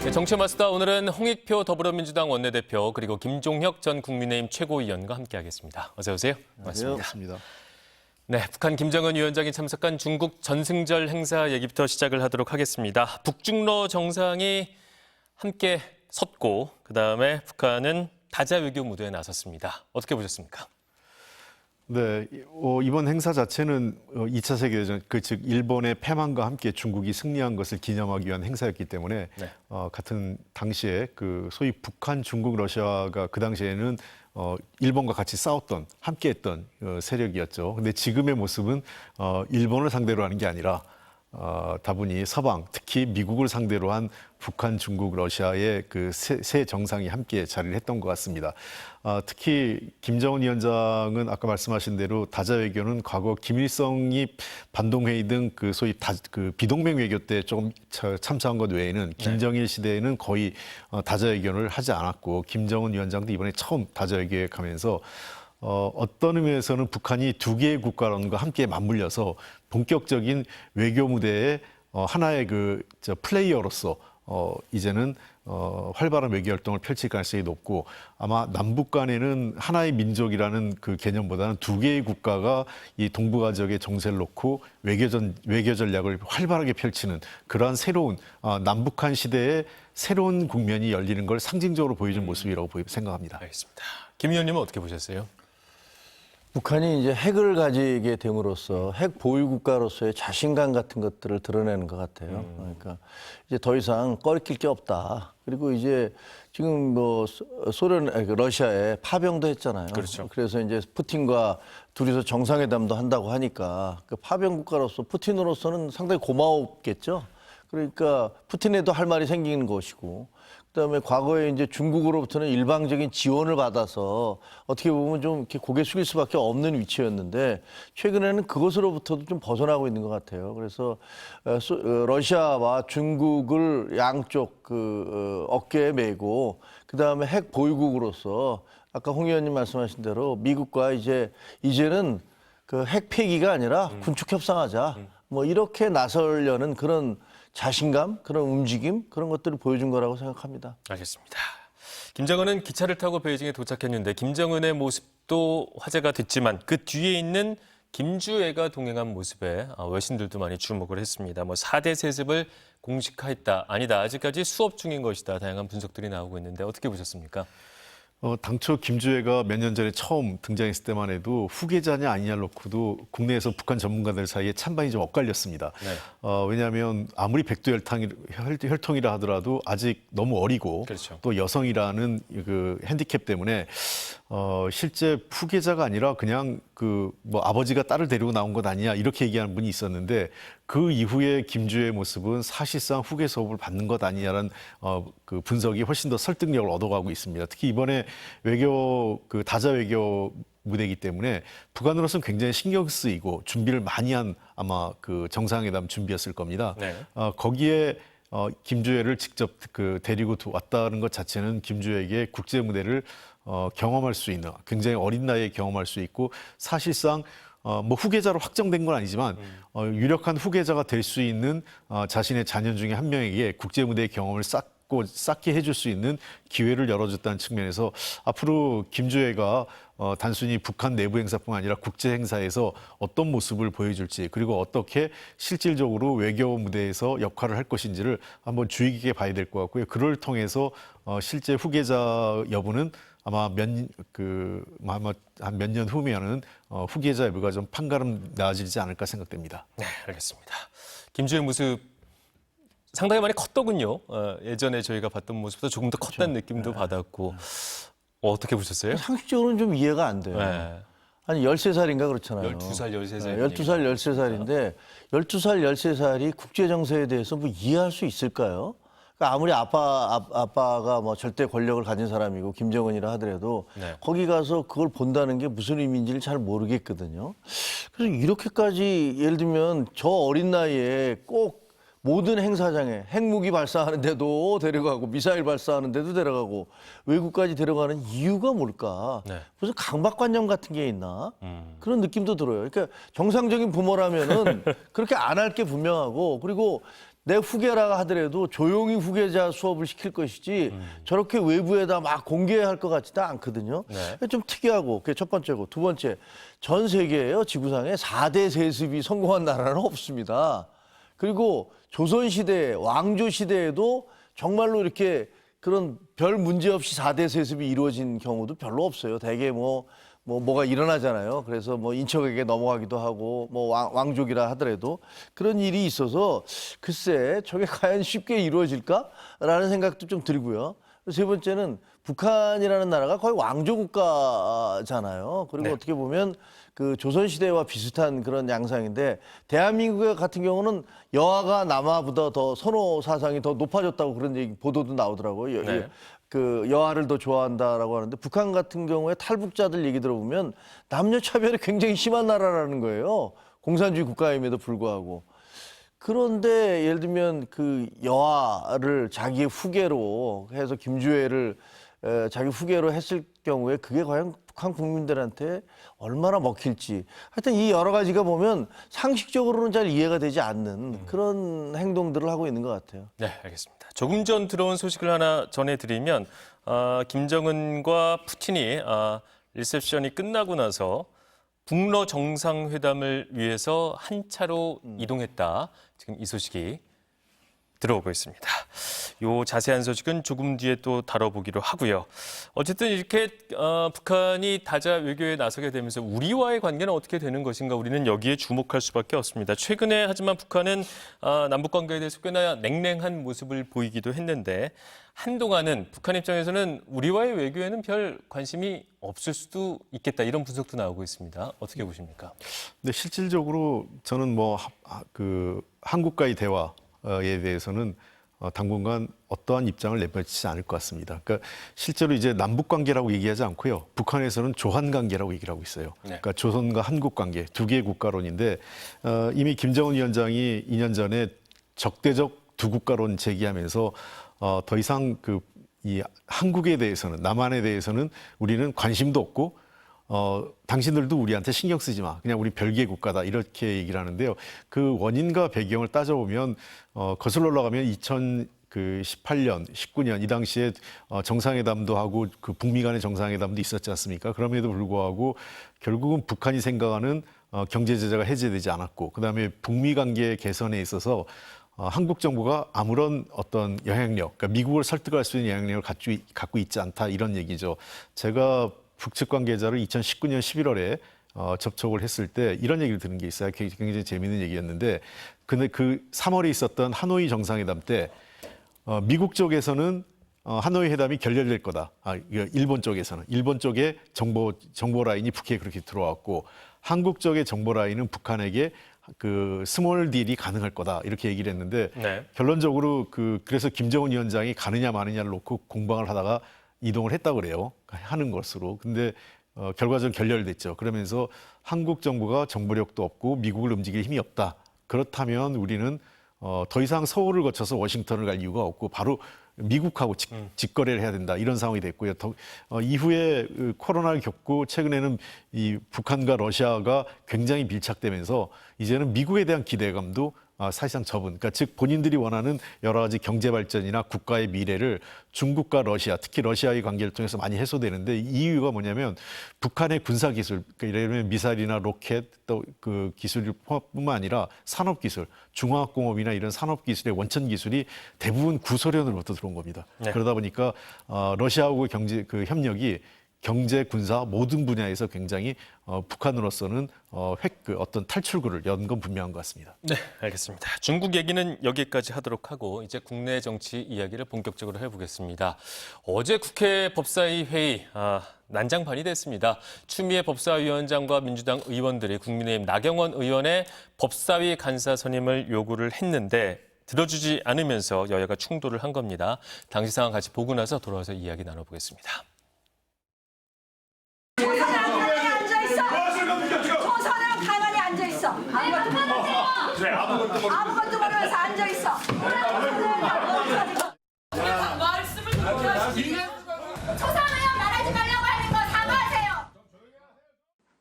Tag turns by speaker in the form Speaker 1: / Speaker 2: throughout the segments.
Speaker 1: 네, 정치 마스터 오늘은 홍익표 더불어민주당 원내대표 그리고 김종혁 전 국민의힘 최고위원과 함께하겠습니다. 어서 오세요.
Speaker 2: 반갑습니다.
Speaker 1: 네, 북한 김정은 위원장이 참석한 중국 전승절 행사 얘기부터 시작을 하도록 하겠습니다. 북중러 정상이 함께 섰고 그다음에 북한은 다자 외교 무대에 나섰습니다. 어떻게 보셨습니까?
Speaker 2: 네, 이번 행사 자체는 2차 세계대전, 즉 일본의 패망과 함께 중국이 승리한 것을 기념하기 위한 행사였기 때문에
Speaker 1: 네.
Speaker 2: 같은 당시에 그 소위 북한, 중국, 러시아가 그 당시에는 일본과 같이 싸웠던, 함께했던 세력이었죠. 근데 지금의 모습은 일본을 상대로 하는 게 아니라 다분히 서방, 특히 미국을 상대로 한 북한, 중국, 러시아의 그 세 정상이 함께 자리를 했던 것 같습니다. 특히 김정은 위원장은 아까 말씀하신 대로 다자 외교는 과거 김일성이 반동회의 등 그 소위 그 비동맹 외교 때 조금 참석한 것 외에는 김정일 시대에는 거의 다자 외교를 하지 않았고 김정은 위원장도 이번에 처음 다자 외교에 가면서 어떤 의미에서는 북한이 두 개의 국가론과 함께 맞물려서 본격적인 외교 무대에 하나의 플레이어로서 이제는 활발한 외교 활동을 펼칠 가능성이 높고 아마 남북 간에는 하나의 민족이라는 그 개념보다는 두 개의 국가가 이 동북아 지역의 정세를 놓고 외교 전략을 활발하게 펼치는 그러한 새로운 남북한 시대의 새로운 국면이 열리는 걸 상징적으로 보여준 모습이라고 생각합니다.
Speaker 1: 알겠습니다. 김 의원님은 어떻게 보셨어요?
Speaker 3: 북한이 이제 핵을 가지게 됨으로써 핵 보유 국가로서의 자신감 같은 것들을 드러내는 것 같아요. 그러니까 이제 더 이상 꺼리낄 게 없다. 그리고 이제 지금 러시아에 파병도 했잖아요.
Speaker 1: 그렇죠.
Speaker 3: 그래서 이제 푸틴과 둘이서 정상회담도 한다고 하니까 그 파병 국가로서 푸틴으로서는 상당히 고마웠겠죠. 그러니까 푸틴에도 할 말이 생기는 것이고. 그다음에 과거에 이제 중국으로부터는 일방적인 지원을 받아서 어떻게 보면 좀 이렇게 고개 숙일 수밖에 없는 위치였는데 최근에는 그것으로부터도 좀 벗어나고 있는 것 같아요. 그래서 러시아와 중국을 양쪽 어깨에 메고 그다음에 핵 보유국으로서 아까 홍 의원님 말씀하신 대로 미국과 이제는 그 핵 폐기가 아니라 군축 협상하자 뭐 이렇게 나서려는 그런 자신감, 그런 움직임, 그런 것들을 보여준 거라고 생각합니다.
Speaker 1: 알겠습니다. 김정은은 기차를 타고 베이징에 도착했는데 김정은의 모습도 화제가 됐지만 그 뒤에 있는 김주애가 동행한 모습에 외신들도 많이 주목을 했습니다. 4대 세습을 공식화했다, 아니다, 아직까지 수업 중인 것이다. 다양한 분석들이 나오고 있는데 어떻게 보셨습니까?
Speaker 2: 당초 김주애가 몇 년 전에 처음 등장했을 때만 해도 후계자냐 아니냐를 놓고도 국내에서 북한 전문가들 사이에 찬반이 좀 엇갈렸습니다.
Speaker 1: 네.
Speaker 2: 왜냐하면 아무리 백두혈통이라 하더라도 아직 너무 어리고
Speaker 1: 그렇죠.
Speaker 2: 또 여성이라는 그 핸디캡 때문에 실제 후계자가 아니라 그냥 아버지가 딸을 데리고 나온 것 아니냐 이렇게 얘기하는 분이 있었는데 그 이후에 김주애의 모습은 사실상 후계 수업을 받는 것 아니냐라는 그 분석이 훨씬 더 설득력을 얻어가고 있습니다. 특히 이번에 다자 외교 무대이기 때문에 북한으로서는 굉장히 신경 쓰이고 준비를 많이 한 아마 그 정상회담 준비였을 겁니다.
Speaker 1: 네.
Speaker 2: 거기에 김주애를 직접 데리고 왔다는 것 자체는 김주애에게 국제 무대를 경험할 수 있는 굉장히 어린 나이에 경험할 수 있고 사실상 후계자로 확정된 건 아니지만 유력한 후계자가 될 수 있는 자신의 자녀 중에 한 명에게 국제 무대의 경험을 쌓게 해줄 수 있는 기회를 열어줬다는 측면에서 앞으로 김주애가 단순히 북한 내부 행사뿐 아니라 국제 행사에서 어떤 모습을 보여줄지 그리고 어떻게 실질적으로 외교 무대에서 역할을 할 것인지를 한번 주의 깊게 봐야 될 것 같고요. 그걸 통해서 실제 후계자 여부는 아마 한 몇 년 후면은 후계자 여부가 좀 판가름 나아지지 않을까 생각됩니다.
Speaker 1: 네, 알겠습니다. 김주애 모습 상당히 많이 컸더군요. 예전에 저희가 봤던 모습보다 조금 더 컸다는 느낌도 받았고 어떻게 보셨어요?
Speaker 3: 상식적으로는 좀 이해가 안 돼요.
Speaker 1: 네.
Speaker 3: 아니 13살인가 그렇잖아요.
Speaker 1: 12살, 13살.
Speaker 3: 12살, 13살인데 12살, 13살이 국제 정세에 대해서 뭐 이해할 수 있을까요? 그러니까 아무리 아빠가 뭐 절대 권력을 가진 사람이고 김정은이라 하더라도
Speaker 1: 네.
Speaker 3: 거기 가서 그걸 본다는 게 무슨 의미인지를 잘 모르겠거든요. 그래서 이렇게까지 예를 들면 저 어린 나이에 꼭 모든 행사장에 핵무기 발사하는 데도 데려가고 미사일 발사하는 데도 데려가고 외국까지 데려가는 이유가 뭘까?
Speaker 1: 네.
Speaker 3: 무슨 강박관념 같은 게 있나? 그런 느낌도 들어요. 그러니까 정상적인 부모라면은 그렇게 안 할 게 분명하고 그리고 내 후계라 하더라도 조용히 후계자 수업을 시킬 것이지 저렇게 외부에다 막 공개할 것 같지도 않거든요.
Speaker 1: 네.
Speaker 3: 좀 특이하고 그게 첫 번째고 두 번째 전 세계에요 지구상에 4대 세습이 성공한 나라는 없습니다. 그리고 조선시대 왕조시대에도 정말로 이렇게 그런 별 문제 없이 4대 세습이 이루어진 경우도 별로 없어요. 대개 뭐가 일어나잖아요. 그래서 뭐 인척에게 넘어가기도 하고 뭐 왕족이라 하더라도 그런 일이 있어서 글쎄 저게 과연 쉽게 이루어질까라는 생각도 좀 들고요. 세 번째는 북한이라는 나라가 거의 왕조 국가잖아요. 그리고
Speaker 1: 네.
Speaker 3: 어떻게 보면 그 조선시대와 비슷한 그런 양상인데 대한민국 같은 경우는 여아가 남아보다 더 선호 사상이 더 높아졌다고 그런 얘기 보도도 나오더라고요.
Speaker 1: 네.
Speaker 3: 그 여아를 더 좋아한다라고 하는데 북한 같은 경우에 탈북자들 얘기 들어보면 남녀 차별이 굉장히 심한 나라라는 거예요. 공산주의 국가임에도 불구하고. 그런데 예를 들면 그 여아를 자기의 후계로 해서 김주애를 자기 후계로 했을 경우에 그게 과연 북한 국민들한테 얼마나 먹힐지. 하여튼 이 여러 가지가 보면 상식적으로는 잘 이해가 되지 않는 그런 행동들을 하고 있는 것 같아요.
Speaker 1: 네, 알겠습니다. 조금 전 들어온 소식을 하나 전해드리면 김정은과 푸틴이 리셉션이 끝나고 나서 북러 정상회담을 위해서 한 차로 이동했다. 지금 이 소식이 들어오고 있습니다. 요 자세한 소식은 조금 뒤에 또 다뤄보기로 하고요. 어쨌든 이렇게 북한이 다자 외교에 나서게 되면서 우리와의 관계는 어떻게 되는 것인가 우리는 여기에 주목할 수밖에 없습니다. 최근에 하지만 북한은 남북 관계에 대해서 꽤나 냉랭한 모습을 보이기도 했는데 한동안은 북한 입장에서는 우리와의 외교에는 별 관심이 없을 수도 있겠다 이런 분석도 나오고 있습니다. 어떻게 보십니까?
Speaker 2: 근데 실질적으로 저는 그 한국과의 대화에 대해서는 당분간 어떠한 입장을 내뱉지 않을 것 같습니다. 그러니까 실제로 이제 남북 관계라고 얘기하지 않고요. 북한에서는 조한 관계라고 얘기를 하고 있어요.
Speaker 1: 네.
Speaker 2: 그러니까 조선과 한국 관계 두 개의 국가론인데 이미 김정은 위원장이 2년 전에 적대적 두 국가론 제기하면서 더 이상 이 한국에 대해서는 남한에 대해서는 우리는 관심도 없고 당신들도 우리한테 신경 쓰지 마. 그냥 우리 별개의 국가다. 이렇게 얘기를 하는데요. 그 원인과 배경을 따져보면 거슬러 올라가면 2018년, 19년 이 당시에 정상회담도 하고 그 북미 간의 정상회담도 있었지 않습니까? 그럼에도 불구하고 결국은 북한이 생각하는 경제 제재가 해제되지 않았고 그다음에 북미 관계 개선에 있어서 한국 정부가 아무런 어떤 영향력, 그러니까 미국을 설득할 수 있는 영향력을 갖고 있지 않다 이런 얘기죠. 제가 북측 관계자를 2019년 11월에 접촉을 했을 때 이런 얘기를 들은 게 있어요. 굉장히 재미있는 얘기였는데 근데 그 3월에 있었던 하노이 정상회담 때 미국 쪽에서는 하노이 회담이 결렬될 거다. 일본 쪽에서는. 일본 쪽에 정보 라인이 북해에 그렇게 들어왔고 한국 쪽의 정보 라인은 북한에게 그 스몰 딜이 가능할 거다 이렇게 얘기를 했는데
Speaker 1: 네.
Speaker 2: 결론적으로 그래서 김정은 위원장이 가느냐 마느냐를 놓고 공방을 하다가 이동을 했다고 그래요. 하는 것으로. 근데 결과적으로 결렬됐죠. 그러면서 한국 정부가 정보력도 없고 미국을 이움직일 힘이 없다. 그렇다면 우리는 더 이상 서울을 거쳐서 워싱턴을 갈 이유가 없고 바로 미국하고 직거래를 해야 된다. 이런 상황이 됐고요. 이후에 코로나를 겪고 최근에는 이 북한과 러시아가 굉장히 밀착되면서 이제는 미국에 대한 기대감도 사실상 접은, 그러니까 즉 본인들이 원하는 여러 가지 경제 발전이나 국가의 미래를 중국과 러시아, 특히 러시아의 관계를 통해서 많이 해소되는데 이 이유가 뭐냐면 북한의 군사 기술, 그러니까 예를 들면 미사일이나 로켓 또 그 기술뿐만 아니라 산업 기술, 중화학공업이나 이런 산업 기술의 원천 기술이 대부분 구소련으로부터 들어온 겁니다.
Speaker 1: 네.
Speaker 2: 그러다 보니까 러시아하고 경제 협력이 경제, 군사 모든 분야에서 굉장히 북한으로서는 어떤 탈출구를 연 건 분명한 것 같습니다.
Speaker 1: 네, 알겠습니다. 중국 얘기는 여기까지 하도록 하고 이제 국내 정치 이야기를 본격적으로 해보겠습니다. 어제 국회 법사위 회의 난장판이 됐습니다. 추미애 법사위원장과 민주당 의원들이 국민의힘 나경원 의원의 법사위 간사 선임을 요구를 했는데 들어주지 않으면서 여야가 충돌을 한 겁니다. 당시 상황 같이 보고 나서 돌아와서 이야기 나눠보겠습니다.
Speaker 4: 조선은 가만히 앉아 있어. 아무것도 모르면서 앉아 있어. 말씀을 조선 의원 말하지 말라고 하는 거 사과하세요.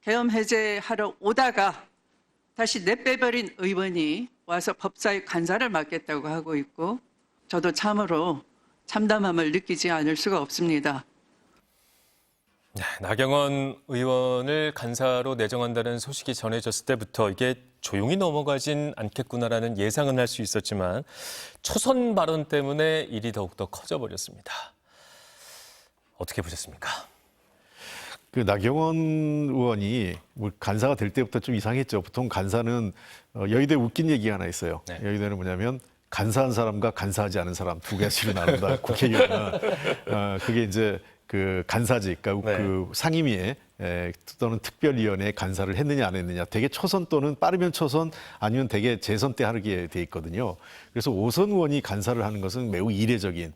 Speaker 5: 계엄 해제하러 오다가 다시 내빼버린 의원이 와서 법사위 간사를 맡겠다고 하고 있고 저도 참으로 참담함을 느끼지 않을 수가 없습니다.
Speaker 1: 네, 나경원 의원을 간사로 내정한다는 소식이 전해졌을 때부터 이게 조용히 넘어가진 않겠구나라는 예상은 할 수 있었지만 초선 발언 때문에 일이 더욱더 커져버렸습니다. 어떻게 보셨습니까?
Speaker 2: 그 나경원 의원이 뭐 간사가 될 때부터 좀 이상했죠. 보통 간사는 여의도에 웃긴 얘기가 하나 있어요.
Speaker 1: 네.
Speaker 2: 여의도는 뭐냐면 간사한 사람과 간사하지 않은 사람 두 가지로 나눈다. 국회의원은 그게 이제 그 간사직, 그러니까
Speaker 1: 네.
Speaker 2: 그 상임위에 또는 특별위원회에 간사를 했느냐 안 했느냐. 되게 초선 또는 빠르면 초선 아니면 되게 재선 때 하게 돼 있거든요. 그래서 5선 의원이 간사를 하는 것은 매우 이례적인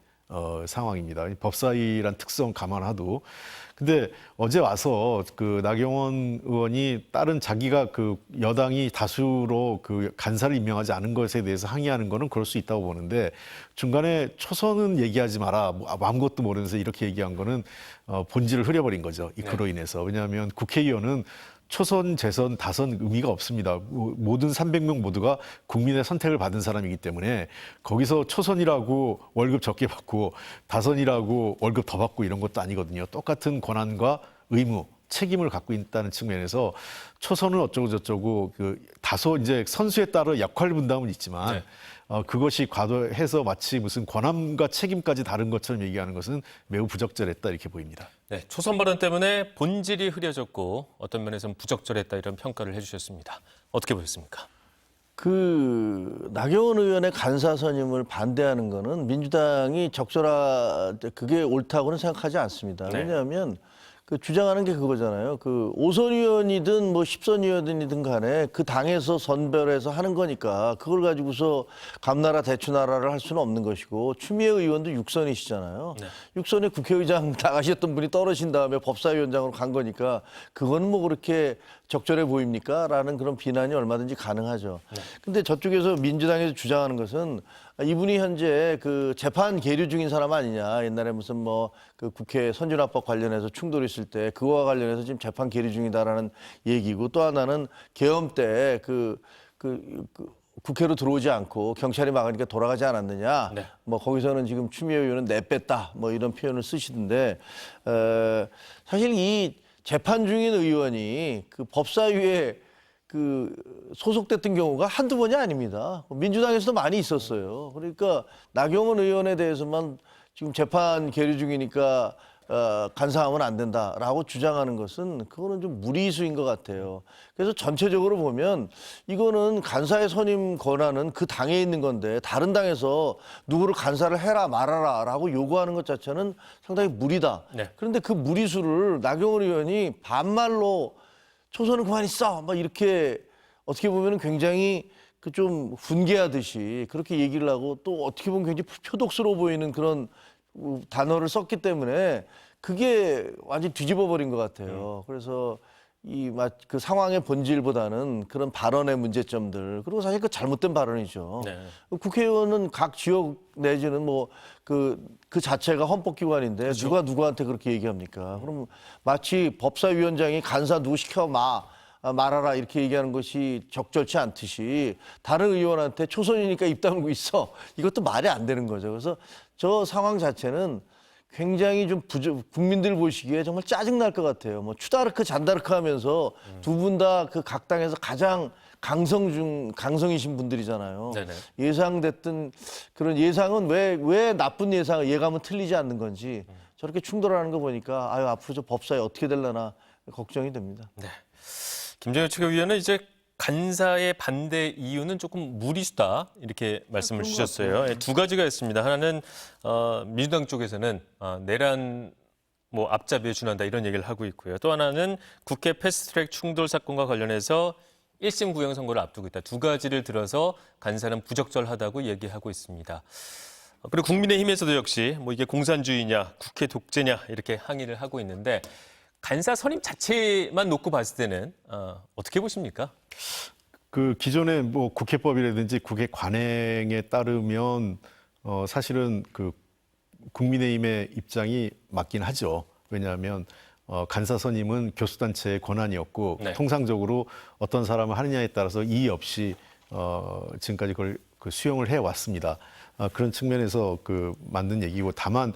Speaker 2: 상황입니다. 법사위란 특성 감안하도. 근데 어제 와서 그 나경원 의원이 다른 자기가 그 여당이 다수로 그 간사를 임명하지 않은 것에 대해서 항의하는 거는 그럴 수 있다고 보는데 중간에 초선은 얘기하지 마라. 뭐 아무것도 모르면서 이렇게 얘기한 거는 본질을 흐려버린 거죠. 그로 인해서. 왜냐하면 국회의원은 초선, 재선, 다선 의미가 없습니다. 모든 300명 모두가 국민의 선택을 받은 사람이기 때문에 거기서 초선이라고 월급 적게 받고 다선이라고 월급 더 받고 이런 것도 아니거든요. 똑같은 권한과 의무, 책임을 갖고 있다는 측면에서 초선은 어쩌고 저쩌고 그 다소 이제 선수에 따라 역할 분담은 있지만
Speaker 1: 네.
Speaker 2: 그것이 과도해서 마치 무슨 권한과 책임까지 다른 것처럼 얘기하는 것은 매우 부적절했다 이렇게 보입니다.
Speaker 1: 네, 초선 발언 때문에 본질이 흐려졌고 어떤 면에서는 부적절했다 이런 평가를 해주셨습니다. 어떻게 보셨습니까?
Speaker 3: 그 나경원 의원의 간사 선임을 반대하는 거는 민주당이 그게 옳다고는 생각하지 않습니다.
Speaker 1: 네.
Speaker 3: 왜냐하면 그 주장하는 게 그거잖아요. 그 5선 의원이든 뭐 10선 의원이든 간에 그 당에서 선별해서 하는 거니까 그걸 가지고서 감나라 대추나라를 할 수는 없는 것이고 추미애 의원도 6선이시잖아요.
Speaker 1: 네.
Speaker 3: 6선에 국회의장 나가셨던 분이 떨어진 다음에 법사위원장으로 간 거니까 그건 뭐 그렇게 적절해 보입니까? 라는 그런 비난이 얼마든지 가능하죠. 근데 저쪽에서 민주당에서 주장하는 것은 이분이 현재 그 재판 계류 중인 사람 아니냐. 옛날에 무슨 뭐 그 국회 선진화법 관련해서 충돌 있을 때 그거와 관련해서 지금 재판 계류 중이다라는 얘기고 또 하나는 계엄 때 국회로 들어오지 않고 경찰이 막으니까 돌아가지 않았느냐.
Speaker 1: 네.
Speaker 3: 뭐 거기서는 지금 추미애 의원은 내뺐다. 뭐 이런 표현을 쓰시던데 사실 이 재판 중인 의원이 그 법사위에 그 소속됐던 경우가 한두 번이 아닙니다. 민주당에서도 많이 있었어요. 그러니까 나경원 의원에 대해서만 지금 재판 계류 중이니까 간사하면 안 된다라고 주장하는 것은 그거는 좀 무리수인 것 같아요. 그래서 전체적으로 보면 이거는 간사의 선임 권한은 그 당에 있는 건데 다른 당에서 누구를 간사를 해라 말아라라고 요구하는 것 자체는 상당히 무리다.
Speaker 1: 네.
Speaker 3: 그런데 그 무리수를 나경원 의원이 반말로 초선은 그만 있어 막 이렇게 어떻게 보면 굉장히 그 좀 훈계하듯이 그렇게 얘기를 하고 또 어떻게 보면 굉장히 표독스러워 보이는 그런 단어를 썼기 때문에 그게 완전히 뒤집어 버린 것 같아요. 그래서 그 상황의 본질보다는 그런 발언의 문제점들 그리고 사실 그 잘못된 발언이죠.
Speaker 1: 네.
Speaker 3: 국회의원은 각 지역 내지는 뭐 그 자체가 헌법기관인데
Speaker 1: 그렇죠.
Speaker 3: 누가 누구한테 그렇게 얘기합니까? 그럼 마치 법사위원장이 간사 누구 시켜 말아라 이렇게 얘기하는 것이 적절치 않듯이 다른 의원한테 초선이니까 입 다물고 있어. 이것도 말이 안 되는 거죠. 그래서 저 상황 자체는 굉장히 좀 국민들 보시기에 정말 짜증날 것 같아요. 뭐 추다르크 잔다르크 하면서 두 분 다 그 각 당에서 가장 강성이신 분들이잖아요.
Speaker 1: 네네.
Speaker 3: 예상됐던 그런 예상은 왜 나쁜 예감은 틀리지 않는 건지 저렇게 충돌하는 거 보니까 아유 앞으로 저 법사위 어떻게 되려나 걱정이 됩니다.
Speaker 1: 네. 김정일 최고위원은 이제 간사의 반대 이유는 조금 무리수다 이렇게 말씀을 주셨어요. 예, 두 가지가 있습니다. 하나는 민주당 쪽에서는 내란 뭐 앞잡이에 준한다 이런 얘기를 하고 있고요. 또 하나는 국회 패스트트랙 충돌 사건과 관련해서 1심 구형 선고를 앞두고 있다. 두 가지를 들어서 간사는 부적절하다고 얘기하고 있습니다. 그리고 국민의힘에서도 역시 뭐 이게 공산주의냐 국회 독재냐 이렇게 항의를 하고 있는데 간사 선임 자체만 놓고 봤을 때는 어떻게 보십니까?
Speaker 2: 그 기존의 뭐 국회법이라든지 국회 관행에 따르면 사실은 그 국민의힘의 입장이 맞긴 하죠. 왜냐하면 간사 선임은 교수단체의 권한이었고
Speaker 1: 네.
Speaker 2: 통상적으로 어떤 사람을 하느냐에 따라서 이의 없이 지금까지 그걸 수용을 해 왔습니다. 그런 측면에서 맞는 얘기고 다만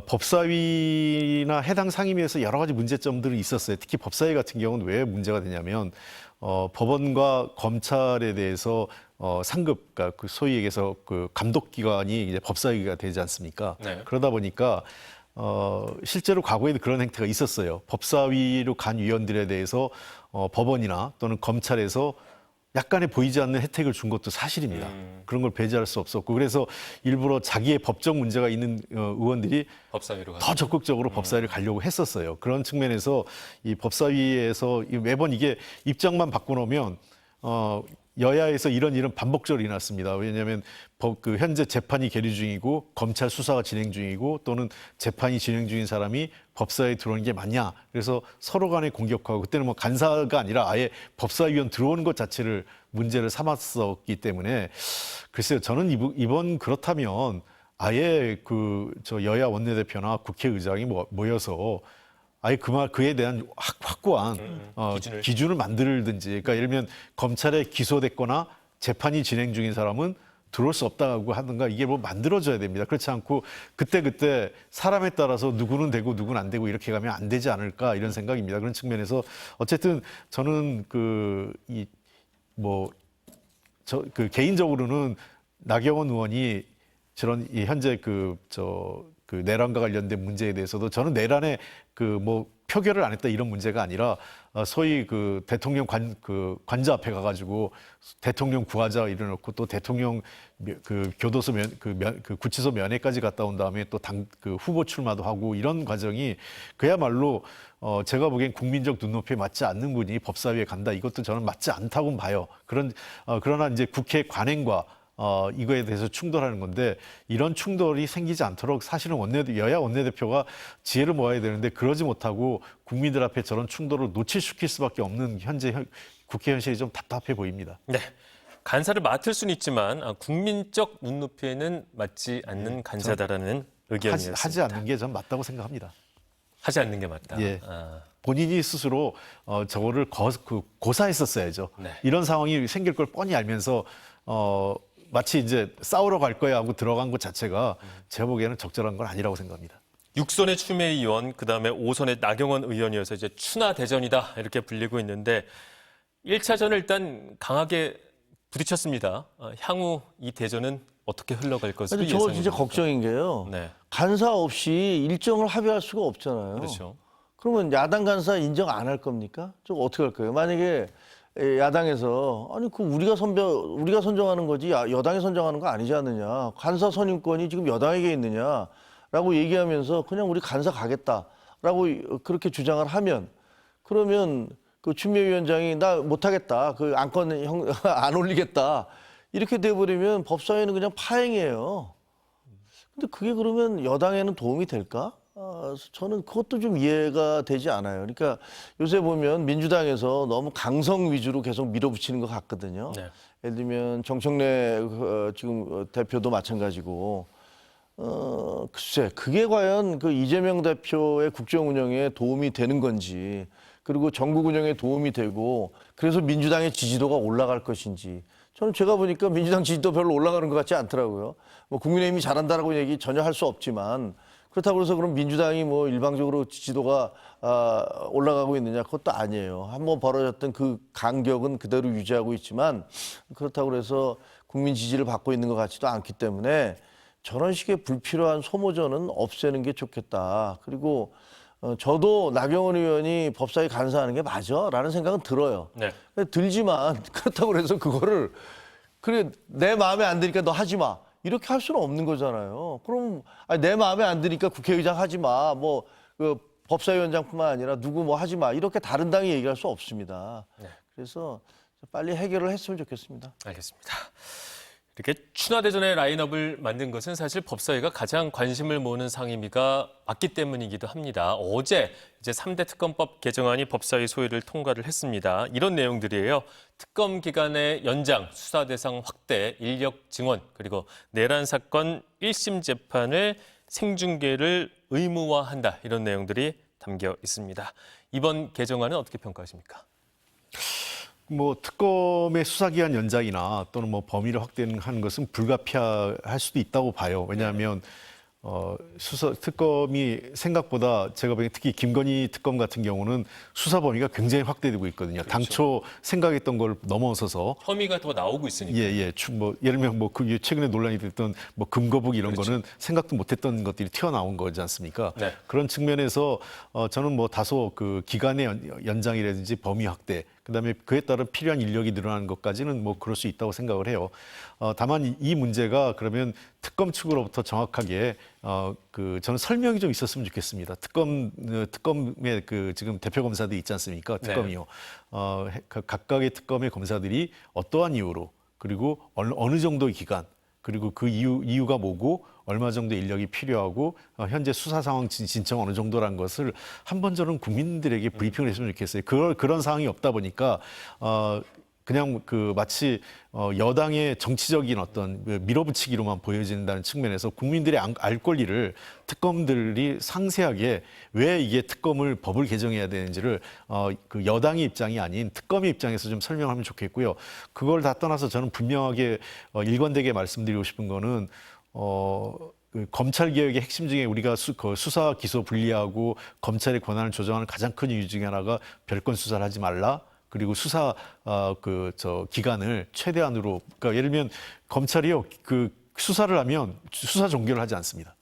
Speaker 2: 법사위나 해당 상임위에서 여러 가지 문제점들이 있었어요. 특히 법사위 같은 경우는 왜 문제가 되냐면 법원과 검찰에 대해서 상급, 그러니까 소위 얘기해서 감독기관이 이제 법사위가 되지 않습니까?
Speaker 1: 네.
Speaker 2: 그러다 보니까 실제로 과거에도 그런 행태가 있었어요. 법사위로 간 위원들에 대해서 법원이나 또는 검찰에서 약간의 보이지 않는 혜택을 준 것도 사실입니다. 그런 걸 배제할 수 없었고 그래서 일부러 자기의 법적 문제가 있는 의원들이
Speaker 1: 법사위로
Speaker 2: 더 적극적으로 법사위를 가려고 했었어요. 그런 측면에서 이 법사위에서 매번 이게 입장만 바꿔놓으면 여야에서 이런 일은 반복적으로 일어났습니다. 왜냐하면 현재 재판이 계류 중이고 검찰 수사가 진행 중이고 또는 재판이 진행 중인 사람이 법사위에 들어오는 게 맞냐. 그래서 서로 간에 공격하고 그때는 뭐 간사가 아니라 아예 법사위원 들어오는 것 자체를 문제를 삼았었기 때문에 글쎄요. 저는 이번 그렇다면 아예 여야 원내대표나 국회의장이 모여서 아예 그에 대한 확고한 기준을 만들든지, 그러니까 예를 들면 검찰에 기소됐거나 재판이 진행 중인 사람은 들어올 수 없다고 하든가 이게 뭐 만들어져야 됩니다. 그렇지 않고 그때 사람에 따라서 누구는 되고 누구는 안 되고 이렇게 가면 안 되지 않을까 이런 생각입니다. 그런 측면에서 어쨌든 저는 개인적으로는 나경원 의원이 저런 현재 내란과 관련된 문제에 대해서도 저는 내란에 표결을 안 했다 이런 문제가 아니라 소위 대통령 관저 앞에 가가지고 대통령 구하자 이래놓고 또 대통령 교도소 구치소 면회까지 갔다 온 다음에 또 후보 출마도 하고 이런 과정이 그야말로 제가 보기엔 국민적 눈높이에 맞지 않는 분이 법사위에 간다 이것도 저는 맞지 않다고 봐요. 그러나 이제 국회 관행과 이거에 대해서 충돌하는 건데 이런 충돌이 생기지 않도록 사실은 여야 원내대표가 지혜를 모아야 되는데 그러지 못하고 국민들 앞에 저런 충돌을 노출시킬 수밖에 없는 현재 국회 현실이 좀 답답해 보입니다.
Speaker 1: 네. 간사를 맡을 수는 있지만 국민적 눈높이에는 맞지 않는 간사다라는 의견이었습니다.
Speaker 2: 하지 않는 게 전 맞다고 생각합니다.
Speaker 1: 하지 않는 게 맞다.
Speaker 2: 예. 본인이 스스로 저거를 고사했었어야죠.
Speaker 1: 네.
Speaker 2: 이런 상황이 생길 걸 뻔히 알면서 마치 이제 싸우러 갈 거야 하고 들어간 것 자체가 제가 보기에는 적절한 건 아니라고 생각합니다.
Speaker 1: 6선의 추미애 의원, 그다음에 5선의 나경원 의원이어서 이제 추나 대전이다 이렇게 불리고 있는데 1차전을 일단 강하게 부딪혔습니다. 향후 이 대전은 어떻게 흘러갈 것으로
Speaker 3: 근데 저
Speaker 1: 예상이
Speaker 3: 진짜
Speaker 1: 됩니까?
Speaker 3: 걱정인 게요.
Speaker 1: 네,
Speaker 3: 간사 없이 일정을 합의할 수가 없잖아요.
Speaker 1: 그렇죠.
Speaker 3: 그러면 야당 간사 인정 안 할 겁니까? 저 어떻게 할 거예요? 만약에 야당에서 우리가 선정하는 거지 여당이 선정하는 거 아니지 않느냐. 간사 선임권이 지금 여당에게 있느냐라고 얘기하면서 그냥 우리 간사 가겠다라고 그렇게 주장을 하면 그러면 추미애 위원장이 나 못하겠다. 안건 안 올리겠다. 이렇게 돼버리면 법사위는 그냥 파행이에요. 근데 그게 그러면 여당에는 도움이 될까? 저는 그것도 좀 이해가 되지 않아요. 그러니까 요새 보면 민주당에서 너무 강성 위주로 계속 밀어붙이는 것 같거든요.
Speaker 1: 네.
Speaker 3: 예를 들면 정청래 지금 대표도 마찬가지고 글쎄 그게 과연 이재명 대표의 국정 운영에 도움이 되는 건지 그리고 전국 운영에 도움이 되고 그래서 민주당의 지지도가 올라갈 것인지 저는 제가 보니까 민주당 지지도 별로 올라가는 것 같지 않더라고요. 뭐 국민의힘이 잘한다라고 얘기 전혀 할 수 없지만 그렇다고 해서 그럼 민주당이 뭐 일방적으로 지지도가 올라가고 있느냐 그것도 아니에요. 한번 벌어졌던 그 간격은 그대로 유지하고 있지만 그렇다고 해서 국민 지지를 받고 있는 것 같지도 않기 때문에 저런 식의 불필요한 소모전은 없애는 게 좋겠다. 그리고 저도 나경원 의원이 법사위 간사하는 게 맞아라는 생각은 들어요.
Speaker 1: 네.
Speaker 3: 들지만 그렇다고 해서 그거를 그래 내 마음에 안 드니까 너 하지 마. 이렇게 할 수는 없는 거잖아요. 그럼 내 마음에 안 드니까 국회의장 하지 마. 법사위원장뿐만 아니라 누구 뭐 하지 마. 이렇게 다른 당이 얘기할 수 없습니다.
Speaker 1: 네.
Speaker 3: 그래서 빨리 해결을 했으면 좋겠습니다.
Speaker 1: 알겠습니다. 이렇게 추나대전의 라인업을 만든 것은 사실 법사위가 가장 관심을 모으는 상임위가 맞기 때문이기도 합니다. 어제 이제 3대 특검법 개정안이 법사위 소위를 통과를 했습니다. 이런 내용들이에요. 특검 기간의 연장, 수사 대상 확대, 인력 증원, 그리고 내란 사건 1심 재판을 생중계를 의무화한다. 이런 내용들이 담겨 있습니다. 이번 개정안은 어떻게 평가하십니까?
Speaker 2: 뭐 특검의 수사기한 연장이나 또는 뭐 범위를 확대하는 것은 불가피할 수도 있다고 봐요. 왜냐하면 수사 특검이 생각보다 제가 보기엔 특히 김건희 특검 같은 경우는 수사 범위가 굉장히 확대되고 있거든요. 당초 생각했던 걸 넘어서서
Speaker 1: 혐의가 더 나오고 있으니까.
Speaker 2: 뭐 예를 들면 뭐 그 최근에 논란이 됐던 뭐 금거북 이런 거는 생각도 못했던 것들이 튀어나온 거지 않습니까?
Speaker 1: 네.
Speaker 2: 그런 측면에서 저는 뭐 다소 그 기간의 연장이라든지 범위 확대, 그다음에 그에 따른 필요한 인력이 늘어나는 것까지는 뭐 그럴 수 있다고 생각을 해요. 다만 이 문제가 그러면 특검 측으로부터 정확하게 저는 설명이 좀 있었으면 좋겠습니다. 특검의 그 지금 대표 검사들이 있지 않습니까? 특검이요. 각각의 특검의 검사들이 어떠한 이유로 그리고 어느 정도의 기간 그리고 그 이유가 뭐고 얼마 정도 인력이 필요하고 현재 수사 상황 진청 어느 정도라는 것을 한 번 저는 국민들에게 브리핑을 했으면 좋겠어요. 그런 상황이 없다 보니까 그냥 그 마치 여당의 정치적인 어떤 밀어붙이기로만 보여진다는 측면에서 국민들의 알 권리를 특검들이 상세하게 왜 이게 법을 개정해야 되는지를 그 여당의 입장이 아닌 특검의 입장에서 좀 설명하면 좋겠고요. 그걸 다 떠나서 저는 분명하게 일관되게 말씀드리고 싶은 거는 그 검찰 개혁의 핵심 중에 우리가 수사 기소 분리하고 검찰의 권한을 조정하는 가장 큰 이유 중에 하나가 별건 수사를 하지 말라. 그리고 수사 기간을 최대한으로, 그러니까 예를 들면 검찰이요 그 수사를 하면 수사 종결을 하지 않습니다.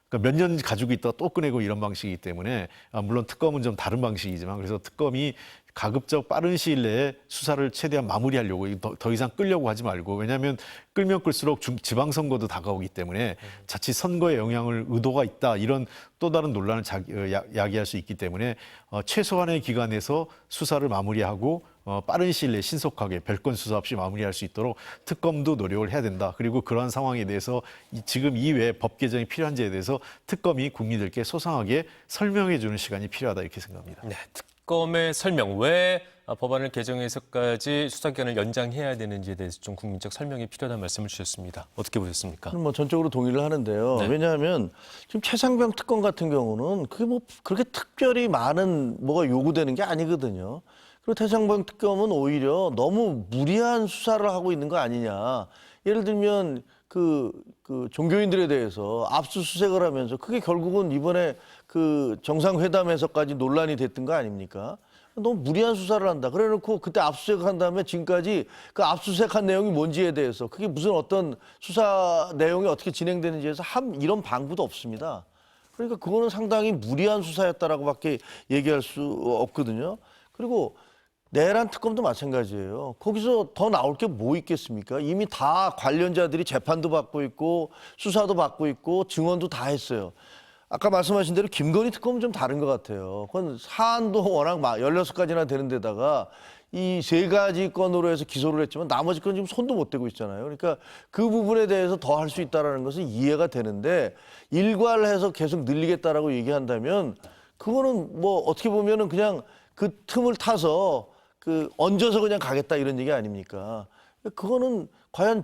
Speaker 2: 그러니까 몇 년 가지고 있다가 또 꺼내고 이런 방식이기 때문에 물론 특검은 좀 다른 방식이지만 그래서 특검이 가급적 빠른 시일 내에 수사를 최대한 마무리하려고 더 이상 끌려고 하지 말고, 왜냐하면 끌면 끌수록 지방선거도 다가오기 때문에 자칫 선거에 영향을 의도가 있다 이런 또 다른 논란을 야기할 수 있기 때문에 최소한의 기간에서 수사를 마무리하고 빠른 시일 내에 신속하게 별건 수사 없이 마무리할 수 있도록 특검도 노력을 해야 된다. 그리고 그러한 상황에 대해서 지금 이외에 법 개정이 필요한지에 대해서 특검이 국민들께 소상하게 설명해 주는 시간이 필요하다 이렇게 생각합니다.
Speaker 1: 네, 특검의 설명, 왜 법안을 개정해서까지 수사기간을 연장해야 되는지에 대해서 좀 국민적 설명이 필요하다는 말씀을 주셨습니다. 어떻게 보셨습니까?
Speaker 3: 뭐 전적으로 동의를 하는데요.
Speaker 1: 네.
Speaker 3: 왜냐하면 지금 최상병 특검 같은 경우는 그게 뭐 그렇게 특별히 많은 뭐가 요구되는 게 아니거든요. 그리고 최상병 특검은 오히려 너무 무리한 수사를 하고 있는 거 아니냐. 예를 들면 그 종교인들에 대해서 압수수색을 하면서 그게 결국은 이번에 그 정상회담에서까지 논란이 됐던 거 아닙니까? 너무 무리한 수사를 한다. 그래놓고 그때 압수수색한 다음에 지금까지 그 압수수색한 내용이 뭔지에 대해서 그게 무슨 어떤 수사 내용이 어떻게 진행되는지에서 이런 방구도 없습니다. 그러니까 그거는 상당히 무리한 수사였다라고밖에 얘기할 수 없거든요. 그리고 내란 특검도 마찬가지예요. 거기서 더 나올 게 뭐 있겠습니까? 이미 다 관련자들이 재판도 받고 있고 수사도 받고 있고 증언도 다 했어요. 아까 말씀하신 대로 김건희 특검은 좀 다른 것 같아요. 그건 사안도 워낙 16가지나 되는 데다가 이 3가지 건으로 해서 기소를 했지만 나머지 건 지금 손도 못 대고 있잖아요. 그러니까 그 부분에 대해서 더 할 수 있다는 것은 이해가 되는데 일괄해서 계속 늘리겠다라고 얘기한다면 그거는 뭐 어떻게 보면은 그냥 그 틈을 타서 얹어서 그냥 가겠다 이런 얘기 아닙니까? 그거는 과연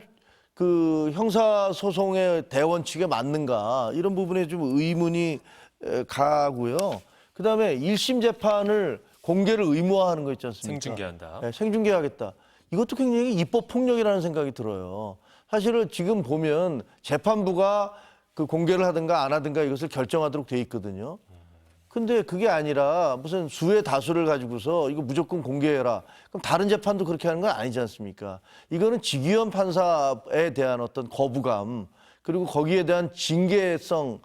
Speaker 3: 그 형사소송의 대원칙에 맞는가 이런 부분에 좀 의문이 가고요. 그다음에 1심 재판을 공개를 의무화하는 거 있지 않습니까?
Speaker 1: 생중계한다.
Speaker 3: 네, 생중계하겠다. 이것도 굉장히 입법 폭력이라는 생각이 들어요. 사실은 지금 보면 재판부가 그 공개를 하든가 안 하든가 이것을 결정하도록 돼 있거든요. 근데 그게 아니라 무슨 수의 다수를 가지고서 이거 무조건 공개해라. 그럼 다른 재판도 그렇게 하는 건 아니지 않습니까? 이거는 직위원 판사에 대한 어떤 거부감 그리고 거기에 대한 징계성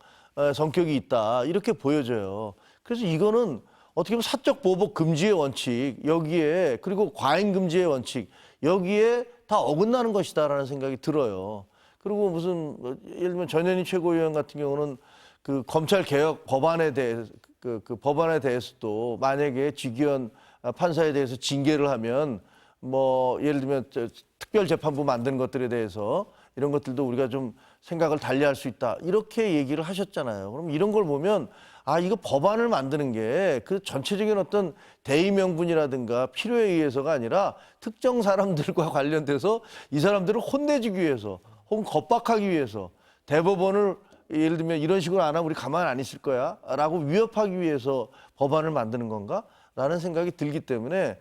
Speaker 3: 성격이 있다. 이렇게 보여져요. 그래서 이거는 어떻게 보면 사적 보복 금지의 원칙 여기에 그리고 과잉 금지의 원칙 여기에 다 어긋나는 것이다라는 생각이 들어요. 그리고 무슨 예를 들면 전현희 최고위원 같은 경우는 그 검찰 개혁 법안에 대해서 그 법안에 대해서도 만약에 직위원 판사에 대해서 징계를 하면 뭐 예를 들면 특별 재판부 만드는 것들에 대해서 이런 것들도 우리가 좀 생각을 달리할 수 있다 이렇게 얘기를 하셨잖아요. 그럼 이런 걸 보면 이거 법안을 만드는 게 그 전체적인 어떤 대의 명분이라든가 필요에 의해서가 아니라 특정 사람들과 관련돼서 이 사람들을 혼내주기 위해서 혹은 겁박하기 위해서 대법원을 예를 들면 이런 식으로 안 하면 우리 가만 안 있을 거야 라고 위협하기 위해서 법안을 만드는 건가? 라는 생각이 들기 때문에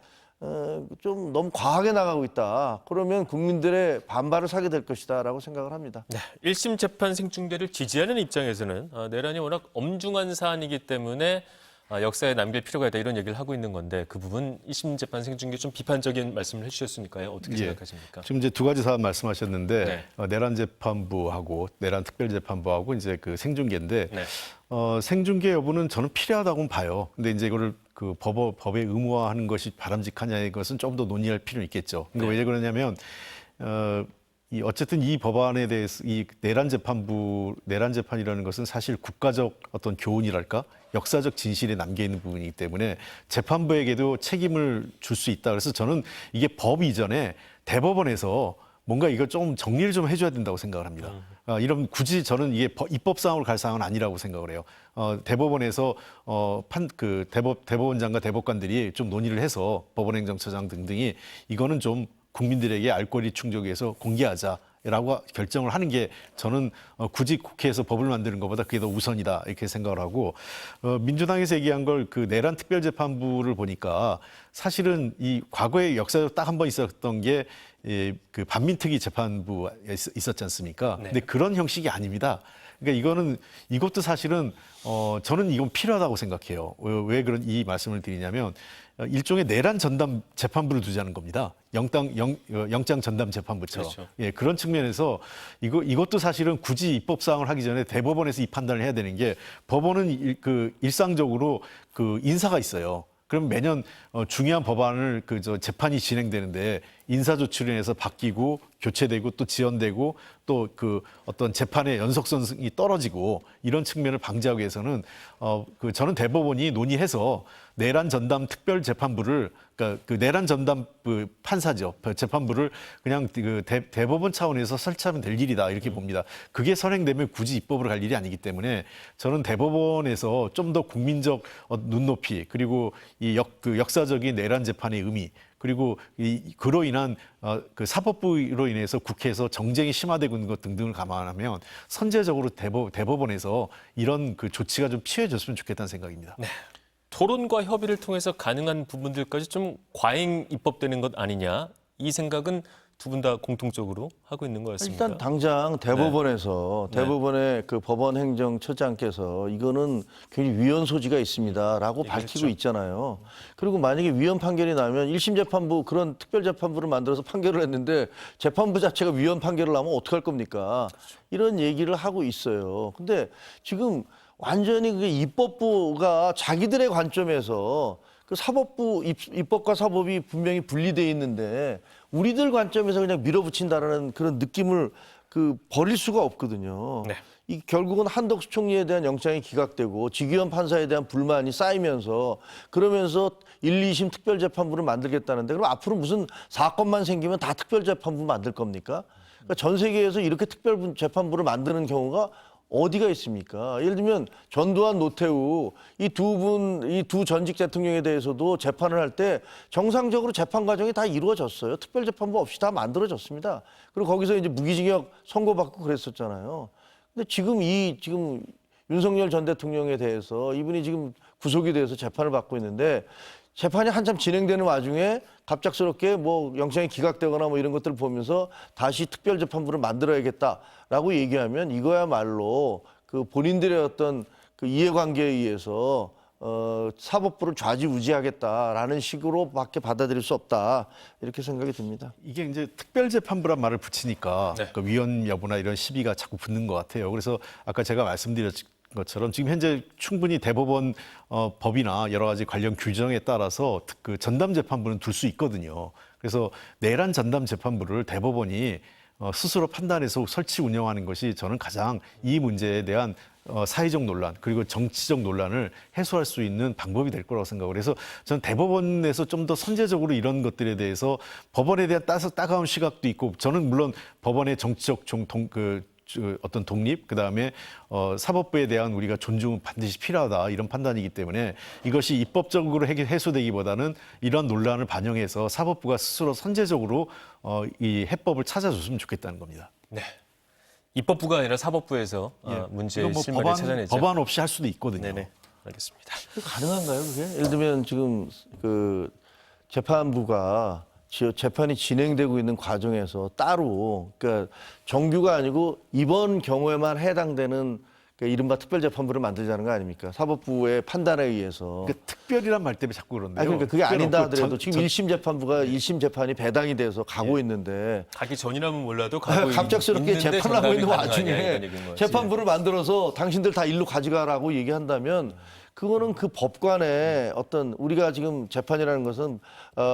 Speaker 3: 좀 너무 과하게 나가고 있다. 그러면 국민들의 반발을 사게 될 것이다라고 생각을 합니다.
Speaker 1: 네, 1심 재판 생중계를 지지하는 입장에서는 내란이 워낙 엄중한 사안이기 때문에 역사에 남길 필요가 있다 이런 얘기를 하고 있는 건데 그 부분 1심 재판 생중계 좀 비판적인 말씀을 해주셨으니까요. 어떻게 생각하십니까?
Speaker 2: 지금 이제 두 가지 사안 말씀하셨는데
Speaker 1: 네.
Speaker 2: 내란 재판부하고 내란 특별재판부하고 이제 그 생중계인데
Speaker 1: 네.
Speaker 2: 생중계 여부는 저는 필요하다고 봐요. 근데 이제 이거를 그 법에 의무화하는 것이 바람직하냐의 것은 조금 더 논의할 필요는 있겠죠. 그러니까 왜 그러냐면 어쨌든 이 법안에 대해서 이 내란 재판이라는 것은 사실 국가적 어떤 교훈이랄까 역사적 진실에 남겨 있는 부분이기 때문에 재판부에게도 책임을 줄 수 있다. 그래서 저는 이게 법 이전에 대법원에서 뭔가 이걸 좀 정리를 좀 해줘야 된다고 생각을 합니다. 이런 굳이 저는 이게 입법상으로 갈 사항은 아니라고 생각을 해요. 대법원에서 대법원장과 대법관들이 좀 논의를 해서 법원행정처장 등등이 이거는 좀 국민들에게 알 권리 충족을 위해서 공개하자라고 결정을 하는 게 저는 굳이 국회에서 법을 만드는 것보다 그게 더 우선이다 이렇게 생각을 하고 민주당에서 얘기한 걸 그 내란 특별재판부를 보니까 사실은 이 과거에 역사적 딱 한 번 있었던 게 그 반민특위 재판부 있었지 않습니까?
Speaker 1: 네.
Speaker 2: 근데 그런 형식이 아닙니다. 그러니까 이것도 사실은 저는 이건 필요하다고 생각해요. 왜 그런 이 말씀을 드리냐면 일종의 내란 전담 재판부를 두자는 겁니다. 영장 전담 재판부처럼.
Speaker 1: 그렇죠.
Speaker 2: 예, 그런 측면에서 이것도 사실은 굳이 입법 사항을 하기 전에 대법원에서 이 판단을 해야 되는 게 법원은 일상적으로 그 인사가 있어요. 그럼 매년 중요한 법안을 재판이 진행되는데 인사조치로 인해서 바뀌고 교체되고 또 지연되고 또 그 어떤 재판의 연속성이 떨어지고 이런 측면을 방지하기 위해서는 저는 대법원이 논의해서 내란 전담 특별 재판부를 그러니까 그 내란 전담 판사죠 재판부를 그냥 대법원 차원에서 설치하면 될 일이다 이렇게 봅니다. 그게 선행되면 굳이 입법으로 갈 일이 아니기 때문에 저는 대법원에서 좀 더 국민적 눈높이 그리고 이 역사적인 내란 재판의 의미 그리고 그로 인한 그 사법부로 인해서 국회에서 정쟁이 심화되고 있는 것 등등을 감안하면 선제적으로 대법원에서 이런 그 조치가 좀 취해졌으면 좋겠다는 생각입니다.
Speaker 1: 네. 토론과 협의를 통해서 가능한 부분들까지 좀 과잉 입법되는 것 아니냐 이 생각은 두 분 다 공통적으로 하고 있는 것 같습니다.
Speaker 3: 일단 당장 대법원에서
Speaker 1: 네.
Speaker 3: 대법원의 그 법원행정처장께서 이거는 굉장히 위헌 소지가 있습니다라고 밝히고 있잖아요. 그리고 만약에 위헌 판결이 나면 1심 재판부 그런 특별재판부를 만들어서 판결을 했는데 재판부 자체가 위헌 판결을 나면 어떡할 겁니까? 이런 얘기를 하고 있어요. 근데 지금 완전히 그게 입법부가 자기들의 관점에서 그 사법부 입법과 사법이 분명히 분리되어 있는데 우리들 관점에서 그냥 밀어붙인다라는 그런 느낌을 버릴 수가 없거든요.
Speaker 1: 네.
Speaker 3: 이 결국은 한덕수 총리에 대한 영장이 기각되고 지기현 판사에 대한 불만이 쌓이면서 그러면서 1, 2심 특별재판부를 만들겠다는데 그럼 앞으로 무슨 사건만 생기면 다 특별재판부 만들 겁니까? 그러니까 전 세계에서 이렇게 특별재판부를 만드는 경우가 어디가 있습니까? 예를 들면 전두환, 노태우 이 두 전직 대통령에 대해서도 재판을 할 때 정상적으로 재판 과정이 다 이루어졌어요. 특별재판부 없이 다 만들어졌습니다. 그리고 거기서 이제 무기징역 선고받고 그랬었잖아요. 근데 지금 윤석열 전 대통령에 대해서 이분이 지금 구속이 돼서 재판을 받고 있는데 재판이 한참 진행되는 와중에 갑작스럽게 뭐 영장이 기각되거나 뭐 이런 것들을 보면서 다시 특별재판부를 만들어야겠다라고 얘기하면 이거야말로 그 본인들의 어떤 그 이해관계에 의해서 사법부를 좌지우지하겠다라는 식으로밖에 받아들일 수 없다 이렇게 생각이 듭니다.
Speaker 2: 이게 이제 특별재판부란 말을 붙이니까
Speaker 1: 네.
Speaker 2: 그 위헌 여부나 이런 시비가 자꾸 붙는 것 같아요. 그래서 아까 제가 말씀드렸 것처럼 지금 현재 충분히 대법원 법이나 여러 가지 관련 규정에 따라서 그 전담 재판부는 둘 수 있거든요. 그래서 내란 전담 재판부를 대법원이 스스로 판단해서 설치 운영하는 것이 저는 가장 이 문제에 대한 사회적 논란 그리고 정치적 논란을 해소할 수 있는 방법이 될 거라고 생각을 해서 저는 대법원에서 좀 더 선제적으로 이런 것들에 대해서 법원에 대한 따가운 시각도 있고 저는 물론 법원의 정치적 어떤 독립, 그다음에 사법부에 대한 우리가 존중은 반드시 필요하다 이런 판단이기 때문에 이것이 입법적으로 해소되기보다는 이런 논란을 반영해서 사법부가 스스로 선제적으로 이 해법을 찾아줬으면 좋겠다는 겁니다.
Speaker 1: 네. 입법부가 아니라 사법부에서 문제의 실마리를 찾아내죠.
Speaker 2: 법안 없이 할 수도 있거든요.
Speaker 1: 네네. 알겠습니다.
Speaker 3: 가능한가요, 그게? 예를 들면 지금 재판부가 재판이 진행되고 있는 과정에서 따로 그러니까 정규가 아니고 이번 경우에만 해당되는 그러니까 이른바 특별재판부를 만들자는 거 아닙니까? 사법부의 판단에 의해서.
Speaker 2: 그러니까 특별이란 말 때문에 자꾸 그런데요.
Speaker 3: 아니, 그러니까 그게 아니다
Speaker 2: 특별하고
Speaker 3: 하더라도 지금 1심 재판부가 1심 재판이 배당이 돼서 가고 있는데
Speaker 1: 가기 전이라면 몰라도 가고
Speaker 3: 갑작스럽게
Speaker 1: 있는데
Speaker 3: 재판을 하고 있는
Speaker 1: 정당이 가능하냐,
Speaker 3: 와중에
Speaker 1: 이런 얘기인 거지.
Speaker 3: 재판부를 만들어서 당신들 다 일로 가져가라고 얘기한다면 그거는 그 법관의 어떤 우리가 지금 재판이라는 것은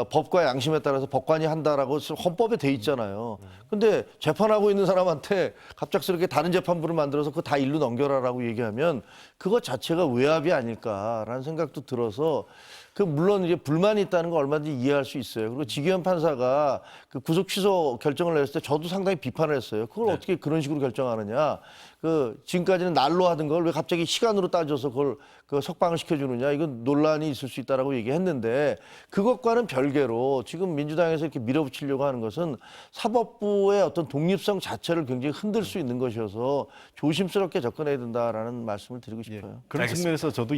Speaker 3: 법과 양심에 따라서 법관이 한다라고 헌법에 돼 있잖아요. 근데 재판하고 있는 사람한테 갑작스럽게 다른 재판부를 만들어서 그거 다 일로 넘겨라라고 얘기하면 그것 자체가 외압이 아닐까라는 생각도 들어서 그 물론 이제 불만이 있다는 거 얼마든지 이해할 수 있어요. 그리고 지기현 판사가 그 구속 취소 결정을 냈을 때 저도 상당히 비판을 했어요. 그걸 어떻게 그런 식으로 결정하느냐. 그 지금까지는 날로 하던 걸 왜 갑자기 시간으로 따져서 그걸 그 석방을 시켜주느냐. 이건 논란이 있을 수 있다라고 얘기했는데 그것과는 별개로 지금 민주당에서 이렇게 밀어붙이려고 하는 것은 사법부의 어떤 독립성 자체를 굉장히 흔들 수 있는 것이어서 조심스럽게 접근해야 된다라는 말씀을 드리고 싶어요.
Speaker 2: 그런
Speaker 1: 알겠습니다.
Speaker 2: 측면에서 저도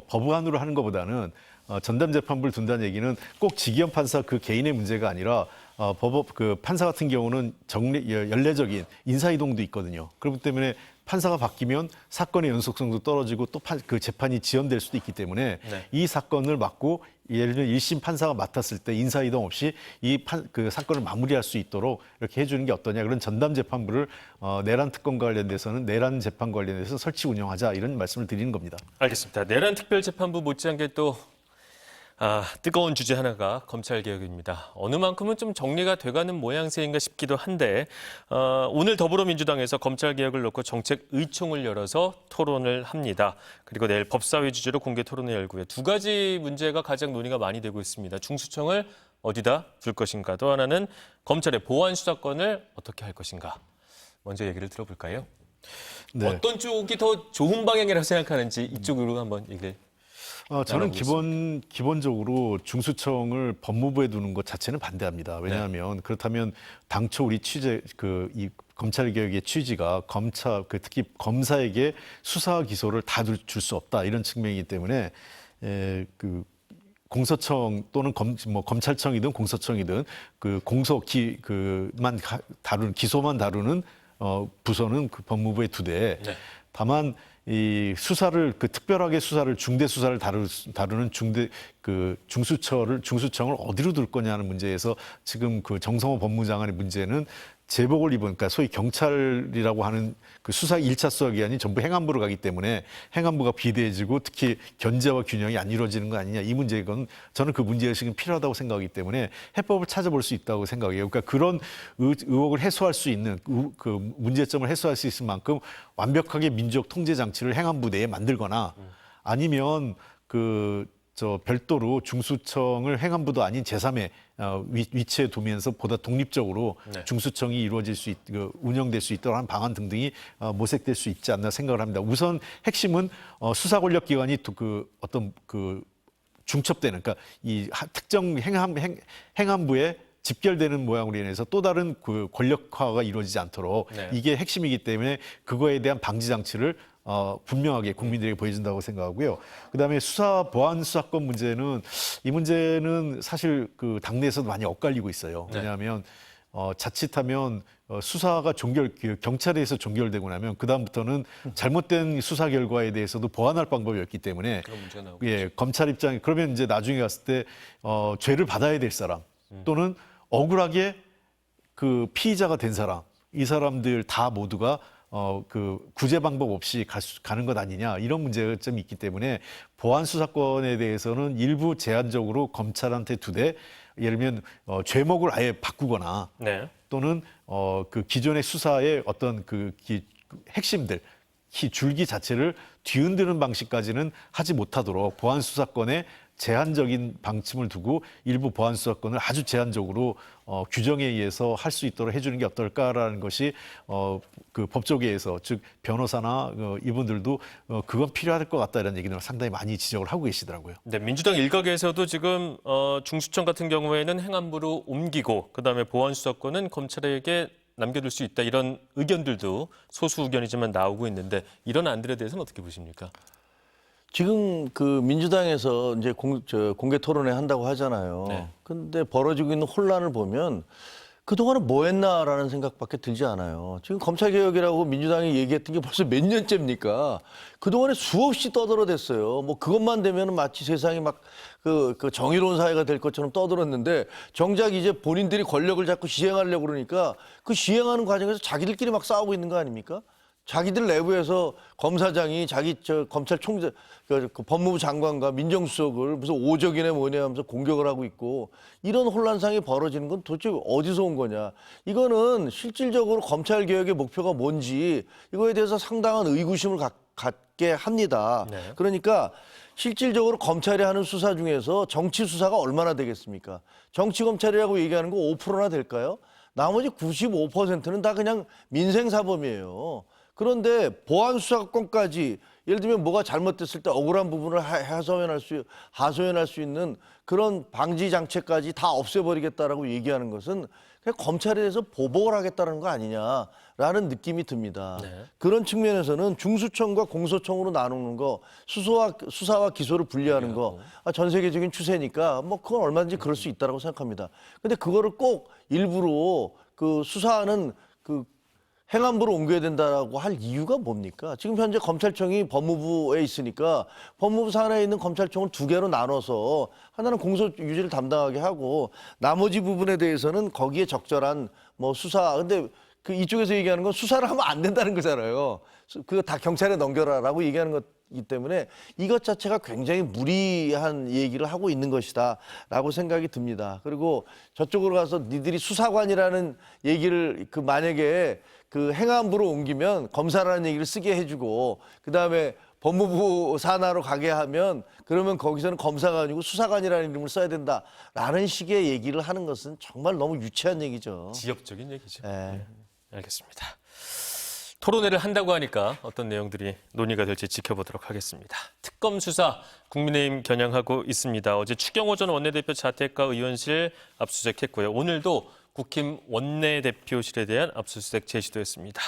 Speaker 2: 법안으로 하는 것보다는 전담 재판부를 둔다는 얘기는 꼭 지기현 판사 그 개인의 문제가 아니라 그 판사 같은 경우는 연례적인 인사 이동도 있거든요. 그렇기 때문에 판사가 바뀌면 사건의 연속성도 떨어지고 또 그 재판이 지연될 수도 있기 때문에
Speaker 1: 네.
Speaker 2: 이 사건을 맡고 예를 들면 1심 판사가 맡았을 때 인사 이동 없이 그 사건을 마무리할 수 있도록 이렇게 해주는 게 어떠냐. 그런 전담 재판부를 내란 특검과 관련돼서는 내란 재판 관련해서 설치 운영하자 이런 말씀을 드리는 겁니다.
Speaker 1: 알겠습니다. 내란 특별재판부 못지않게 또 뜨거운 주제 하나가 검찰개혁입니다. 어느 만큼은 좀 정리가 돼가는 모양새인가 싶기도 한데 오늘 더불어민주당에서 검찰개혁을 놓고 정책의총을 열어서 토론을 합니다. 그리고 내일 법사위 주재로 공개 토론을 열고요. 두 가지 문제가 가장 논의가 많이 되고 있습니다. 중수청을 어디다 둘 것인가, 또 하나는 검찰의 보안 수사권을 어떻게 할 것인가. 먼저 얘기를 들어볼까요?
Speaker 2: 네.
Speaker 1: 어떤 쪽이 더 좋은 방향이라고 생각하는지 이쪽으로 한번 얘기를.
Speaker 2: 저는 기본적으로 중수청을 법무부에 두는 것 자체는 반대합니다. 왜냐하면 그렇다면 당초 우리 이 검찰개혁의 취지가 특히 검사에게 수사 기소를 다 줄 수 없다 이런 측면이기 때문에 그 공소청 또는 검찰청이든 공소청이든 그 기소만 다루는 부서는 그 법무부에 두되 다만 이 수사를 특별하게 중대 수사를 다루는 중수청을 어디로 둘 거냐는 문제에서 지금 그 정성호 법무장관의 문제는 제복을 입은, 그러니까 소위 경찰이라고 하는 그 수사 1차 수사기관이 전부 행안부로 가기 때문에 행안부가 비대해지고 특히 견제와 균형이 안 이루어지는 거 아니냐 이 문제건 저는 그 문제의식은 필요하다고 생각하기 때문에 해법을 찾아볼 수 있다고 생각해요. 그러니까 그런 의혹을 해소할 수 있는 그 문제점을 해소할 수 있을 만큼 완벽하게 민족 통제 장치를 행안부 내에 만들거나 아니면 별도로 중수청을 행안부도 아닌 제3의 위치에 두면서 보다 독립적으로 중수청이 이루어질 수 운영될 수 있도록 하는 방안 등등이 모색될 수 있지 않나 생각을 합니다. 우선 핵심은 수사 권력 기관이 어떤 중첩되는, 그러니까 이 특정 행안부에 집결되는 모양으로 인해서 또 다른 그 권력화가 이루어지지 않도록 이게 핵심이기 때문에 그거에 대한 방지 장치를 분명하게 국민들에게 보여준다고 생각하고요. 그다음에 보안 수사권 문제는 이 문제는 사실 그 당내에서도 많이 엇갈리고 있어요. 왜냐하면 자칫하면 수사가 경찰에서 종결되고 나면 그 다음부터는 잘못된 수사 결과에 대해서도 보완할 방법이 없기 때문에
Speaker 1: 그런 문제가 나오고
Speaker 2: 검찰 입장에 그러면 이제 나중에 갔을 때 죄를 받아야 될 사람 또는 억울하게 그 피의자가 된 사람 이 사람들 다 모두가 구제 방법 없이 가는 것 아니냐 이런 문제점이 있기 때문에 보안 수사권에 대해서는 일부 제한적으로 검찰한테 두되 예를 들면 죄목을 아예 바꾸거나 또는 그 기존의 수사의 어떤 핵심들 줄기 자체를 뒤흔드는 방식까지는 하지 못하도록 보안 수사권에 제한적인 방침을 두고 일부 보안 수사권을 아주 제한적으로 규정에 의해서 할 수 있도록 해주는 게 어떨까라는 것이 그 법조계에서 즉 변호사나 이분들도 그건 필요할 것 같다라는 얘기를 상당히 많이 지적을 하고 계시더라고요.
Speaker 1: 네, 민주당 일각에서도 지금 중수청 같은 경우에는 행안부로 옮기고 그다음에 보안 수사권은 검찰에게 남겨둘 수 있다 이런 의견들도 소수 의견이지만 나오고 있는데 이런 안들에 대해서는 어떻게 보십니까?
Speaker 3: 지금 그 민주당에서 이제 공개 토론회 한다고 하잖아요.
Speaker 1: 네.
Speaker 3: 근데 벌어지고 있는 혼란을 보면 그동안은 뭐 했나라는 생각밖에 들지 않아요. 지금 검찰개혁이라고 민주당이 얘기했던 게 벌써 몇 년째입니까? 그동안에 수없이 떠들어댔어요. 뭐 그것만 되면 마치 세상이 막 그 정의로운 사회가 될 것처럼 떠들었는데 정작 이제 본인들이 권력을 잡고 시행하려고 그러니까 그 시행하는 과정에서 자기들끼리 막 싸우고 있는 거 아닙니까? 자기들 내부에서 검사장이 자기 검찰총장, 그 법무부 장관과 민정수석을 무슨 오적이네 뭐냐 하면서 공격을 하고 있고 이런 혼란상이 벌어지는 건 도대체 어디서 온 거냐. 이거는 실질적으로 검찰개혁의 목표가 뭔지 이거에 대해서 상당한 의구심을 갖게 합니다.
Speaker 1: 네.
Speaker 3: 그러니까 실질적으로 검찰이 하는 수사 중에서 정치 수사가 얼마나 되겠습니까? 정치 검찰이라고 얘기하는 거 5%나 될까요? 나머지 95%는 다 그냥 민생사범이에요. 그런데 보안수사권까지 예를 들면 뭐가 잘못됐을 때 억울한 부분을 하소연할 수 있는 그런 방지 장치까지 다 없애버리겠다라고 얘기하는 것은 그냥 검찰에 대해서 보복을 하겠다는 거 아니냐라는 느낌이 듭니다.
Speaker 1: 네.
Speaker 3: 그런 측면에서는 중수청과 공소청으로 나누는 거, 수사와 기소를 분리하는 거, 전 세계적인 추세니까 뭐 그건 얼마든지 그럴 수 있다라고 생각합니다. 근데 그거를 꼭 일부러 그 수사하는 그 행안부로 옮겨야 된다라고 할 이유가 뭡니까? 지금 현재 검찰청이 법무부에 있으니까 법무부 산하에 있는 검찰청을 2개로 나눠서 하나는 공소 유지를 담당하게 하고 나머지 부분에 대해서는 거기에 적절한 뭐 수사. 근데 그 이쪽에서 얘기하는 건 수사를 하면 안 된다는 거잖아요. 그거 다 경찰에 넘겨라라고 얘기하는 것이기 때문에 이것 자체가 굉장히 무리한 얘기를 하고 있는 것이다라고 생각이 듭니다. 그리고 저쪽으로 가서 니들이 수사관이라는 얘기를 그 만약에 그 행안부로 옮기면 검사라는 얘기를 쓰게 해주고 그다음에 법무부 산하로 가게 하면 그러면 거기서는 검사가 아니고 수사관이라는 이름을 써야 된다라는 식의 얘기를 하는 것은 정말 너무 유치한 얘기죠.
Speaker 1: 지역적인 얘기죠.
Speaker 3: 네.
Speaker 1: 알겠습니다. 토론회를 한다고 하니까 어떤 내용들이 논의가 될지 지켜보도록 하겠습니다. 특검 수사 국민의힘 겨냥하고 있습니다. 어제 추경호 전 원내대표 자택과 의원실 압수수색했고요. 오늘도 국힘 원내대표실에 대한 압수수색 제시도 했습니다.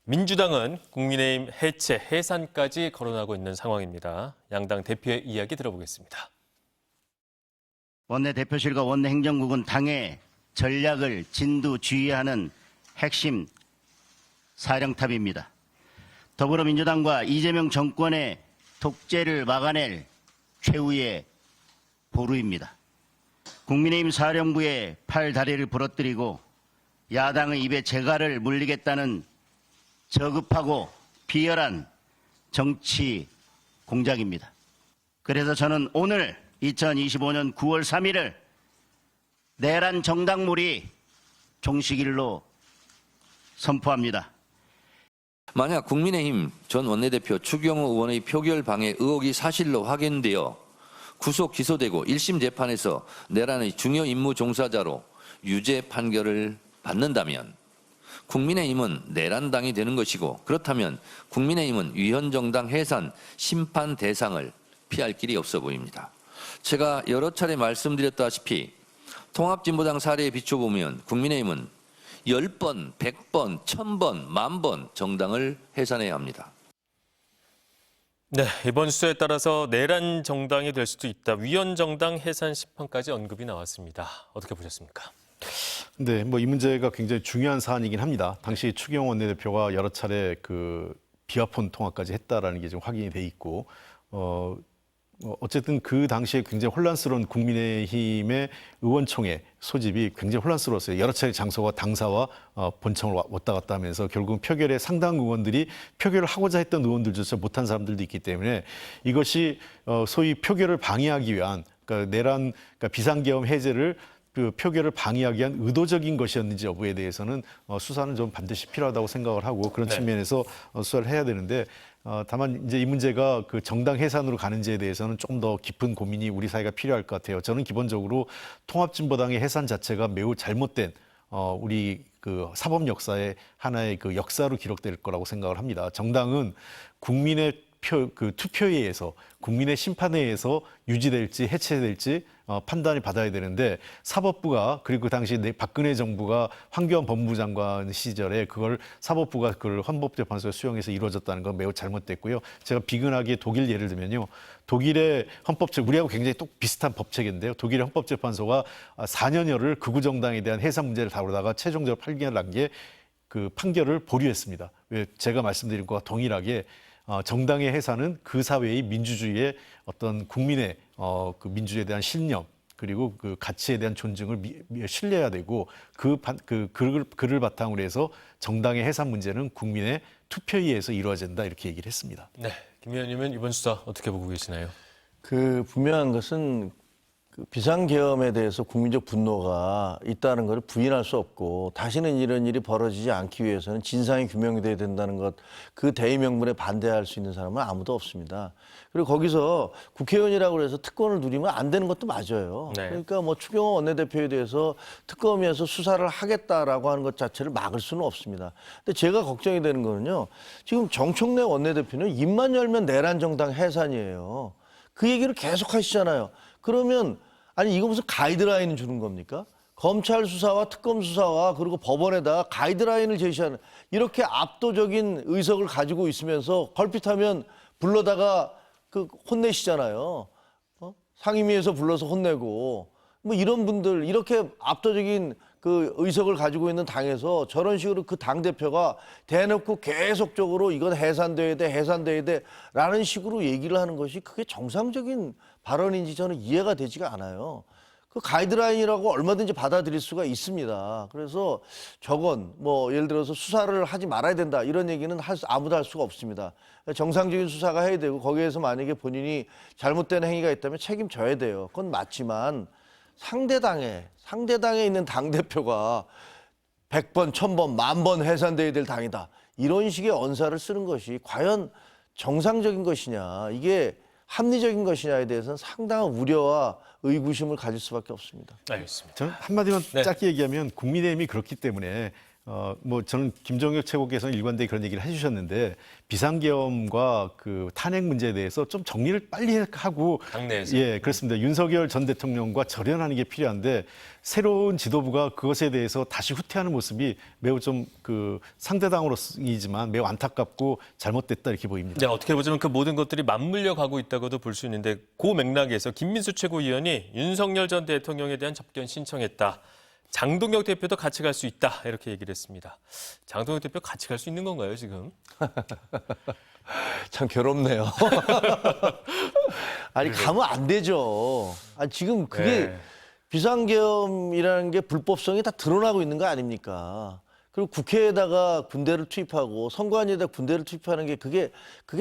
Speaker 1: 민주당은 국민의힘 해체, 해산까지 거론하고 있는 상황입니다. 양당 대표의 이야기 들어보겠습니다.
Speaker 6: 원내대표실과 원내행정국은 당의 전략을 진두지휘하는 핵심 사령탑입니다. 더불어민주당과 이재명 정권의 독재를 막아낼 최후의 보루입니다. 국민의힘 사령부의 팔다리를 부러뜨리고 야당의 입에 재갈을 물리겠다는 저급하고 비열한 정치 공작입니다. 그래서 저는 오늘 2025년 9월 3일을 내란 정당몰이 종식일로 선포합니다.
Speaker 7: 만약 국민의힘 전 원내대표 추경호 의원의 표결 방해 의혹이 사실로 확인되어 구속 기소되고 1심 재판에서 내란의 중요 임무 종사자로 유죄 판결을 받는다면 국민의힘은 내란당이 되는 것이고 그렇다면 국민의힘은 위헌정당 해산 심판 대상을 피할 길이 없어 보입니다. 제가 여러 차례 말씀드렸다시피 통합진보당 사례에 비춰보면 국민의힘은 10번, 100번, 1000번, 10,000번 정당을 해산해야 합니다.
Speaker 1: 네, 이번 수사에 따라서 내란 정당이 될 수도 있다. 위헌 정당 해산 심판까지 언급이 나왔습니다. 어떻게 보셨습니까?
Speaker 2: 네, 뭐 이 문제가 굉장히 중요한 사안이긴 합니다. 당시 추경호 원내대표가 여러 차례 그 비화폰 통화까지 했다라는 게 좀 확인이 돼 있고, 어쨌든 그 당시에 굉장히 혼란스러운 국민의힘의 의원총회 소집이 굉장히 혼란스러웠어요. 여러 차례 장소와 당사와 본청을 왔다 갔다 하면서 결국 표결에 상당 의원들이 표결을 하고자 했던 의원들조차 못한 사람들도 있기 때문에 이것이 소위 표결을 방해하기 위한 그러니까 내란 그러니까 비상계엄 해제를 그 표결을 방해하기 위한 의도적인 것이었는지 여부에 대해서는 수사는 좀 반드시 필요하다고 생각을 하고 그런 측면에서 수사를 해야 되는데 다만 이제 이 문제가 그 정당 해산으로 가는지에 대해서는 좀 더 깊은 고민이 우리 사회가 필요할 것 같아요. 저는 기본적으로 통합진보당의 해산 자체가 매우 잘못된 우리 그 사법 역사의 하나의 그 역사로 기록될 거라고 생각을 합니다. 정당은 국민의 투표에 의해서 국민의 심판에 의해서 유지될지 해체될지 판단을 받아야 되는데 사법부가 그리고 그 당시 박근혜 정부가 황교안 법무부 장관 시절에 그걸 사법부가 그걸 헌법재판소에 수용해서 이루어졌다는 건 매우 잘못됐고요. 제가 비근하게 독일 예를 들면요. 독일의 헌법체 우리하고 굉장히 또 비슷한 법체계인데요. 독일의 헌법재판소가 4년여를 극우 정당에 대한 해산 문제를 다루다가 최종적으로 판결한 게 그 판결을 보류했습니다. 왜 제가 말씀드린 것과 동일하게 정당의 해산은 그 사회의 민주주의의 어떤 국민의 그 민주주의에 대한 신념 그리고 그 가치에 대한 존중을 신뢰해야 되고 그를 바탕으로 해서 정당의 해산 문제는 국민의 투표에 의해서 이루어진다 이렇게 얘기를 했습니다.
Speaker 1: 네, 김 의원님은 이번 수사 어떻게 보고 계시나요?
Speaker 3: 그 분명한 것은 그 비상계엄에 대해서 국민적 분노가 있다는 것을 부인할 수 없고 다시는 이런 일이 벌어지지 않기 위해서는 진상이 규명이 돼야 된다는 것, 그 대의 명분에 반대할 수 있는 사람은 아무도 없습니다. 그리고 거기서 국회의원이라고 해서 특권을 누리면 안 되는 것도 맞아요.
Speaker 1: 네.
Speaker 3: 그러니까 뭐 추경호 원내대표에 대해서 특검에서 수사를 하겠다라고 하는 것 자체를 막을 수는 없습니다. 근데 제가 걱정이 되는 거는요. 지금 정청래 원내대표는 입만 열면 내란 정당 해산이에요. 그 얘기를 계속 하시잖아요. 그러면 아니 이거 무슨 가이드라인을 주는 겁니까? 검찰 수사와 특검 수사와 그리고 법원에다 가이드라인을 제시하는 이렇게 압도적인 의석을 가지고 있으면서 걸핏하면 불러다가 그 혼내시잖아요. 상임위에서 불러서 혼내고 뭐 이런 분들 이렇게 압도적인 그 의석을 가지고 있는 당에서 저런 식으로 그 당대표가 대놓고 계속적으로 이건 해산돼야 돼, 해산돼야 돼 라는 식으로 얘기를 하는 것이 그게 정상적인 발언인지 저는 이해가 되지가 않아요. 그 가이드라인이라고 얼마든지 받아들일 수가 있습니다. 그래서 저건 뭐 예를 들어서 수사를 하지 말아야 된다 이런 얘기는 아무도 할 수가 없습니다. 정상적인 수사가 해야 되고 거기에서 만약에 본인이 잘못된 행위가 있다면 책임져야 돼요. 그건 맞지만 상대당에 있는 당대표가 100번, 1000번, 10,000번 해산돼야 될 당이다. 이런 식의 언사를 쓰는 것이 과연 정상적인 것이냐, 이게 합리적인 것이냐에 대해서는 상당한 우려와 의구심을 가질 수밖에 없습니다.
Speaker 1: 알겠습니다.
Speaker 2: 저는 한마디만
Speaker 1: 네.
Speaker 2: 짧게 얘기하면 국민의힘이 그렇기 때문에 뭐 저는 김종혁 최고께서는 일관되게 그런 얘기를 해주셨는데 비상계엄과 그 탄핵 문제에 대해서 좀 정리를 빨리 하고
Speaker 1: 당내에서.
Speaker 2: 예 그렇습니다. 윤석열 전 대통령과 절연하는 게 필요한데 새로운 지도부가 그것에 대해서 다시 후퇴하는 모습이 매우 좀 그 상대당으로이지만 매우 안타깝고 잘못됐다 이렇게 보입니다.
Speaker 1: 네, 어떻게 보자면 그 모든 것들이 맞물려 가고 있다고도 볼 수 있는데 그 맥락에서 김민수 최고위원이 윤석열 전 대통령에 대한 접견 신청했다. 장동혁 대표도 같이 갈 수 있다 이렇게 얘기를 했습니다. 장동혁 대표 같이 갈 수 있는 건가요 지금?
Speaker 3: 참 괴롭네요. 아니 가면 안 되죠. 아니 지금 그게
Speaker 1: 네.
Speaker 3: 비상계엄이라는 게 불법성이 다 드러나고 있는 거 아닙니까? 그리고 국회에다가 군대를 투입하고 선관위에다 군대를 투입하는 게 그게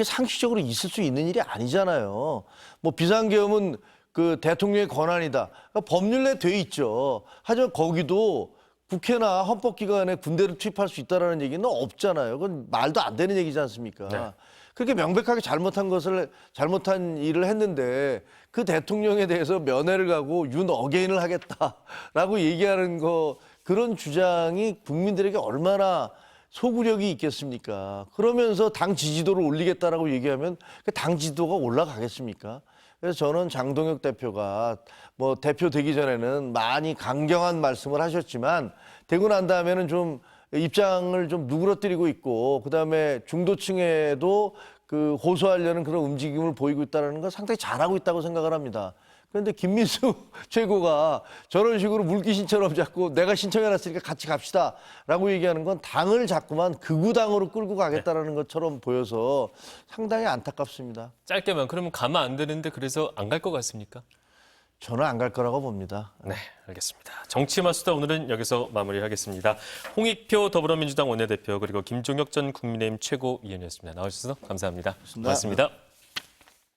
Speaker 3: 상식적으로 있을 수 있는 일이 아니잖아요. 뭐 비상계엄은 그 대통령의 권한이다. 그러니까 법률에 돼 있죠. 하지만 거기도 국회나 헌법기관에 군대를 투입할 수 있다는 얘기는 없잖아요. 그건 말도 안 되는 얘기지 않습니까?
Speaker 1: 네.
Speaker 3: 그렇게 명백하게 잘못한 일을 했는데 그 대통령에 대해서 면회를 가고 윤어게인을 하겠다라고 얘기하는 거 그런 주장이 국민들에게 얼마나 소구력이 있겠습니까? 그러면서 당 지지도를 올리겠다라고 얘기하면 그 당 지지도가 올라가겠습니까? 그래서 저는 장동혁 대표가 뭐 대표 되기 전에는 많이 강경한 말씀을 하셨지만 되고 난 다음에는 좀 입장을 좀 누그러뜨리고 있고 그다음에 중도층에도 그 호소하려는 그런 움직임을 보이고 있다는 건 상당히 잘하고 있다고 생각을 합니다. 그런데 김민수 최고가 저런 식으로 물귀신처럼 자꾸 내가 신청해놨으니까 같이 갑시다라고 얘기하는 건 당을 자꾸만 극우당으로 끌고 가겠다라는 것처럼 보여서 상당히 안타깝습니다.
Speaker 1: 짧게만 그러면 가면 안 되는데 그래서 안 갈 것 같습니까?
Speaker 3: 저는 안 갈 거라고 봅니다.
Speaker 1: 네, 알겠습니다. 정치마수다 오늘은 여기서 마무리하겠습니다. 홍익표 더불어민주당 원내대표 그리고 김종혁 전 국민의힘 최고위원이었습니다. 나와주셔서 감사합니다. 고맙습니다.